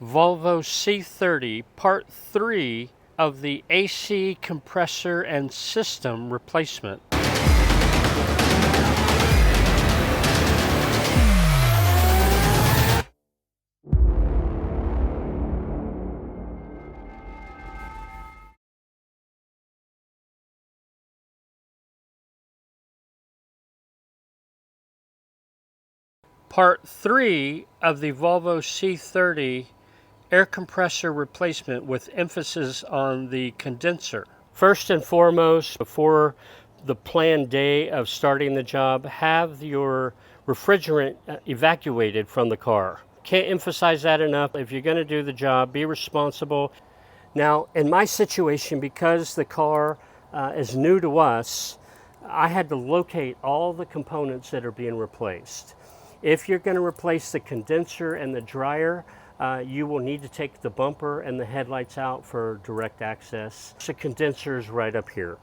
Volvo C30 Part 3 of the AC compressor and system replacement. Part 3 of the Volvo C30 air compressor replacement with emphasis on the condenser. First and foremost, before the planned day of starting the job, have your refrigerant evacuated from the car. Can't emphasize that enough. If you're going to do the job, be responsible. Now, in my situation, because the car is new to us, I had to locate all the components that are being replaced. If you're going to replace the condenser and the dryer, you will need to take the bumper and the headlights out for direct access. The condenser is right up here.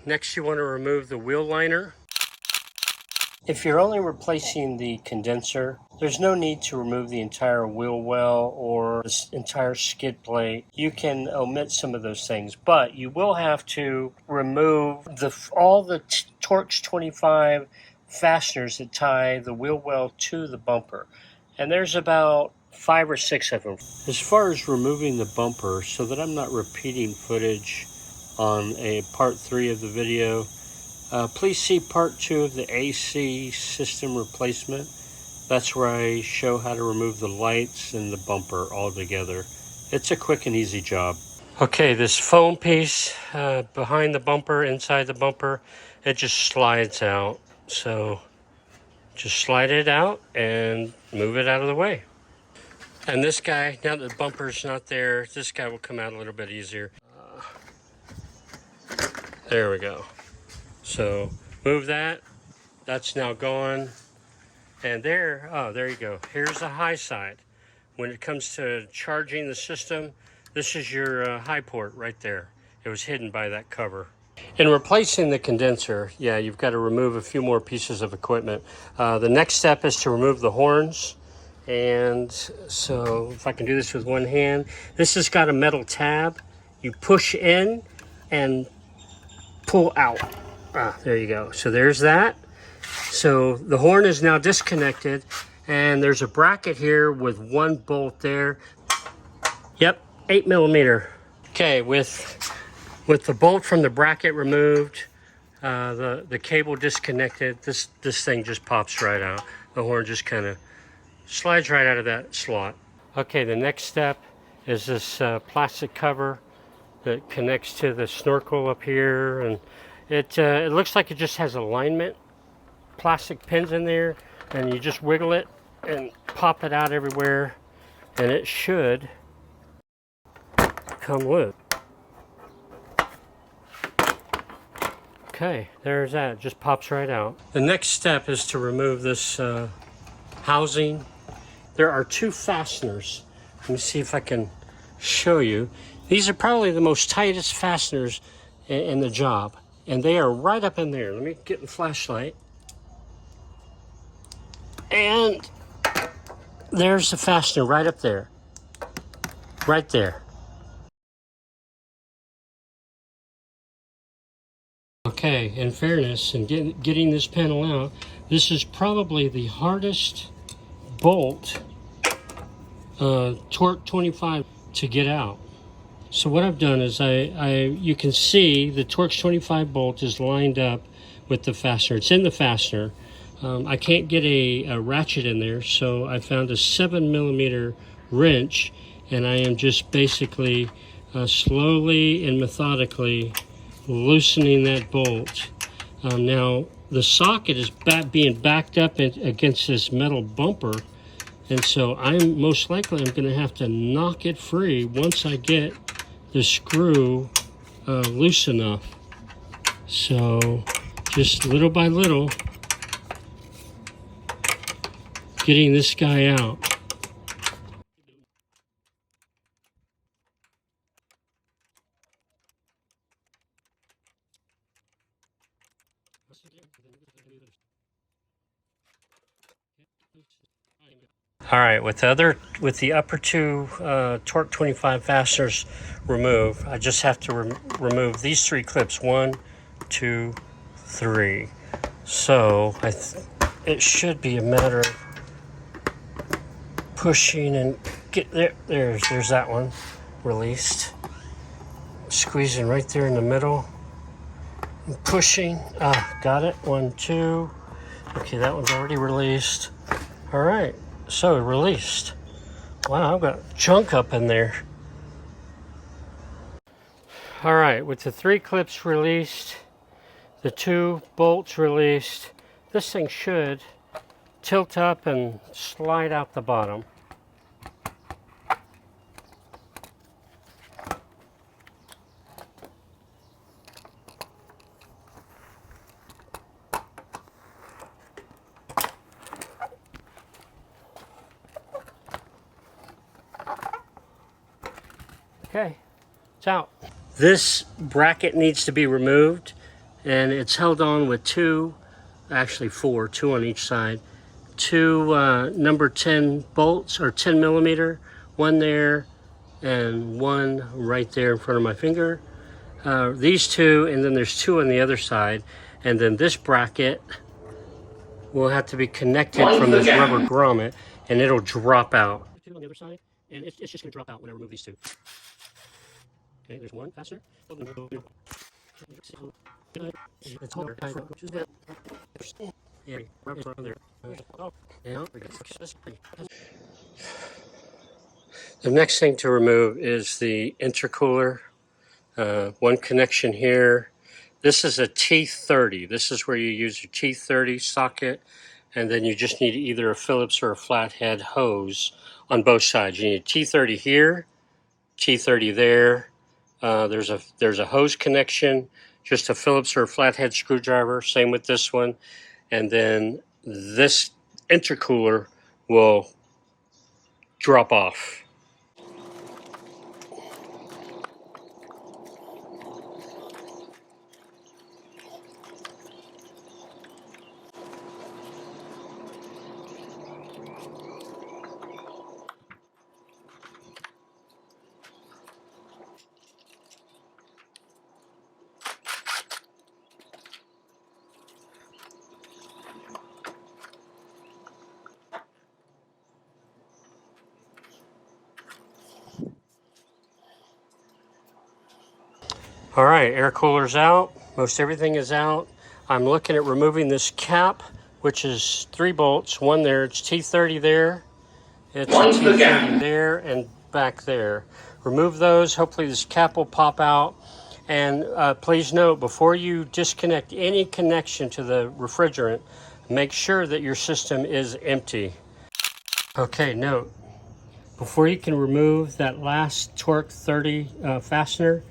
Next, you want to remove the wheel liner. If you're only replacing the condenser, there's no need to remove the entire wheel well or this entire skid plate. You can omit some of those things, but you will have to remove all the Torx 25 fasteners that tie the wheel well to the bumper. And there's about 5 or 6 of them. As far as removing the bumper, so that I'm not repeating footage on a part 3 of the video, please see part 2 of the AC system replacement. That's where I show how to remove the lights and the bumper all together. It's a quick and easy job. Okay, this foam piece behind the bumper, inside the bumper, it just slides out. So just slide it out and move it out of the way. And this guy, now that the bumper's not there, this guy will come out a little bit easier. There we go. So move that. That's now gone. And there, oh, there you go. Here's the high side. When it comes to charging the system, this is your high port right there. It was hidden by that cover. In replacing the condenser, yeah, you've got to remove a few more pieces of equipment. The next step is to remove the horns. And so if I can do this with one hand, this has got a metal tab. You push in and pull out. There you go. So there's that. So the horn is now disconnected, and there's a bracket here with one bolt there. Yep, 8mm. Okay, with the bolt from the bracket removed, the cable disconnected, this thing just pops right out. The horn just kind of slides right out of that slot. Okay, the next step is this plastic cover that connects to the snorkel up here, and it looks like it just has alignment plastic pins in there, and you just wiggle it and pop it out everywhere, and it should come loose. Okay, there's that. It just pops right out. The next step is to remove this housing. There are 2 fasteners. Let me see if I can show you. These are probably the most tightest fasteners in the job, and they are right up in there. Let me get the flashlight. And there's the fastener right up there. Right there. Okay, in fairness, and getting this panel out, this is probably the hardest bolt, Torx 25, to get out. So what I've done is you can see the Torx 25 bolt is lined up with the fastener. It's in the fastener. I can't get a ratchet in there, so I found a 7mm wrench, and I am just basically slowly and methodically loosening that bolt. Now the socket is being backed up against this metal bumper, And so I'm most likely I'm going to have to knock it free once I get the screw loose enough. So just little by little, getting this guy out. All right, with the upper two torque 25 fasteners removed, I just have to remove these 3 clips. 1, 2, 3. So it should be a matter of pushing and get there. There's that one released. Squeezing right there in the middle and pushing. Got it. 1, 2. Okay, that one's already released. All right. So released. Wow, I've got junk up in there. All right, with the 3 clips released, the 2 bolts released, this thing should tilt up and slide out the bottom. Okay, it's out. This bracket needs to be removed, and it's held on with 2, actually 4, 2 on each side. 2 number 10 bolts, or 10 millimeter, 1 there and 1 right there in front of my finger. These 2, and then there's 2 on the other side, and then this bracket will have to be connected from this rubber grommet, and it'll drop out. 2 on the other side, and it's just going to drop out when I remove these 2. Okay, there's 1 fastener. The next thing to remove is the intercooler. 1 connection here. This is a T30. This is where you use your T30 socket, and then you just need either a Phillips or a flathead hose on both sides. You need a T30 here, T30 there. There's a hose connection, just a Phillips or a flathead screwdriver. Same with this one, and then this intercooler will drop off. All right, air cooler's out. Most everything is out. I'm looking at removing this cap, which is 3 bolts. 1 there, it's T30 there. It's a T30 there and back there. Remove those. Hopefully this cap will pop out. And please note, before you disconnect any connection to the refrigerant, make sure that your system is empty. Okay, note, before you can remove that last torque 30 fastener,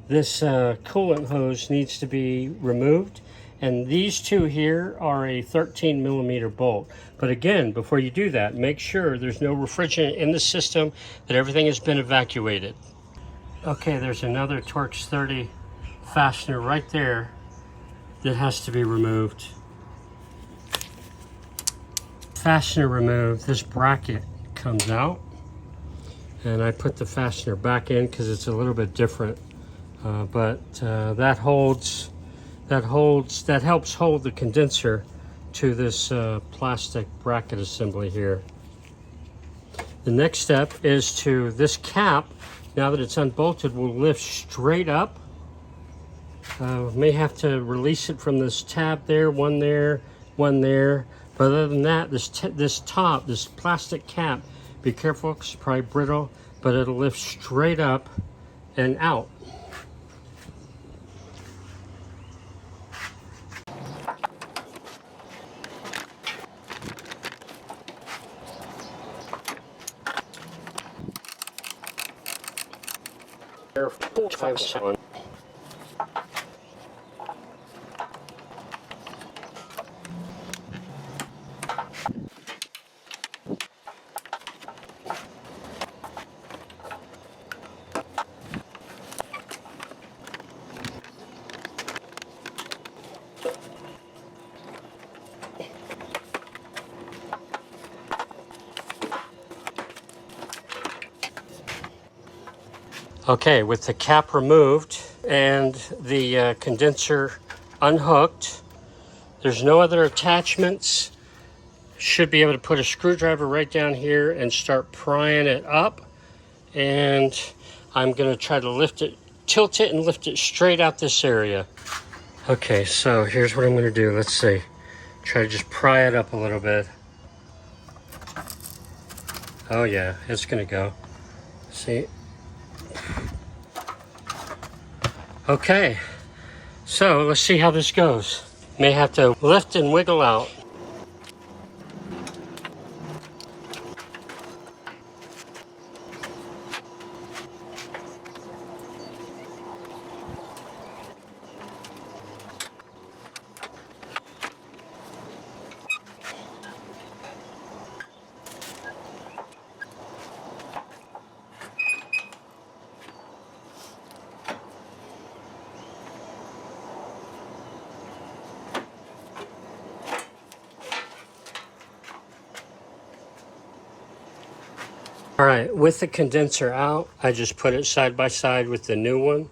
this coolant hose needs to be removed, and these 2 here are a 13 millimeter bolt. But again, before you do that, make sure there's no refrigerant in the system, that everything has been evacuated. Okay, there's another Torx 30 fastener right there that has to be removed. Fastener removed, this bracket comes out, and I put the fastener back in because it's a little bit different. But that helps hold the condenser to this plastic bracket assembly here. The next step is to this cap, now that it's unbolted, will lift straight up. May have to release it from this tab there, 1 there, 1 there. But other than that, this plastic cap, be careful because it's probably brittle, but it'll lift straight up and out. full times on. Okay, with the cap removed and the condenser unhooked, there's no other attachments. Should be able to put a screwdriver right down here and start prying it up. And I'm gonna try to lift it, tilt it and lift it straight out this area. Okay, so here's what I'm gonna do. Let's see. Try to just pry it up a little bit. Oh yeah, it's gonna go. See? Okay, so let's see how this goes. May have to lift and wiggle out. All right, with the condenser out, I just put it side by side with the new one.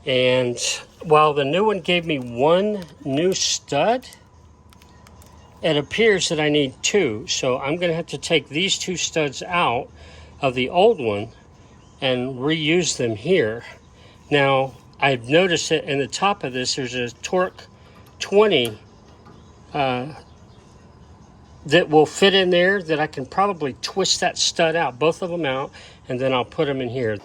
And while the new one gave me one new stud, it appears that I need two. So I'm gonna have to take these two studs out of the old one and reuse them here. Now, I've noticed that in the top of this, there's a torque 20 that will fit in there, that I can probably twist that stud out, both of them out, and then I'll put them in here.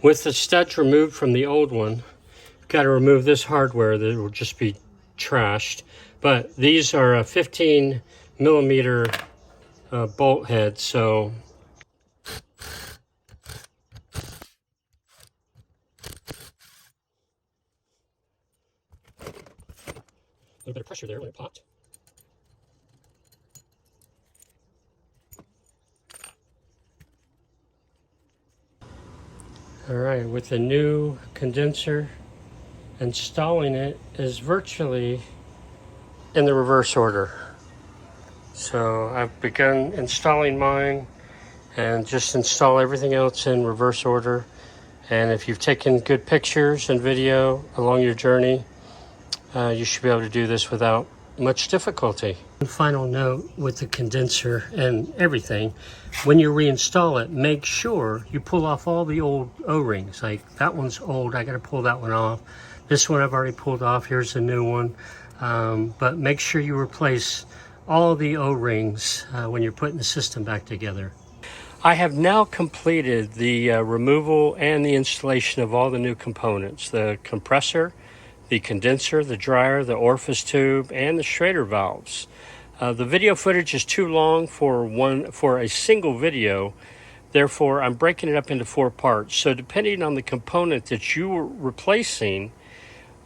With the studs removed from the old one, got to remove this hardware that will just be trashed. But these are a 15 millimeter bolt head, so a little bit of pressure there when it popped. All right, with the new condenser, installing it is virtually in the reverse order. So I've begun installing mine and just install everything else in reverse order. And if you've taken good pictures and video along your journey, you should be able to do this without much difficulty. One final note with the condenser and everything, when you reinstall it, make sure you pull off all the old O-rings. Like that one's old, I gotta pull that one off. This one I've already pulled off, here's the new one. But make sure you replace all the O-rings when you're putting the system back together. I have now completed the removal and the installation of all the new components, the compressor, the condenser, the dryer, the orifice tube, and the Schrader valves. The video footage is too long for a single video. Therefore, I'm breaking it up into 4 parts. So depending on the component that you are replacing,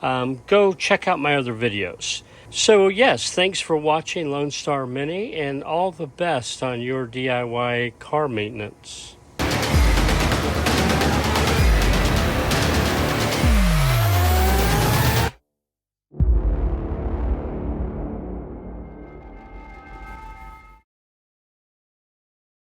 go check out my other videos. So yes, thanks for watching Lone Star Mini, and all the best on your DIY car maintenance.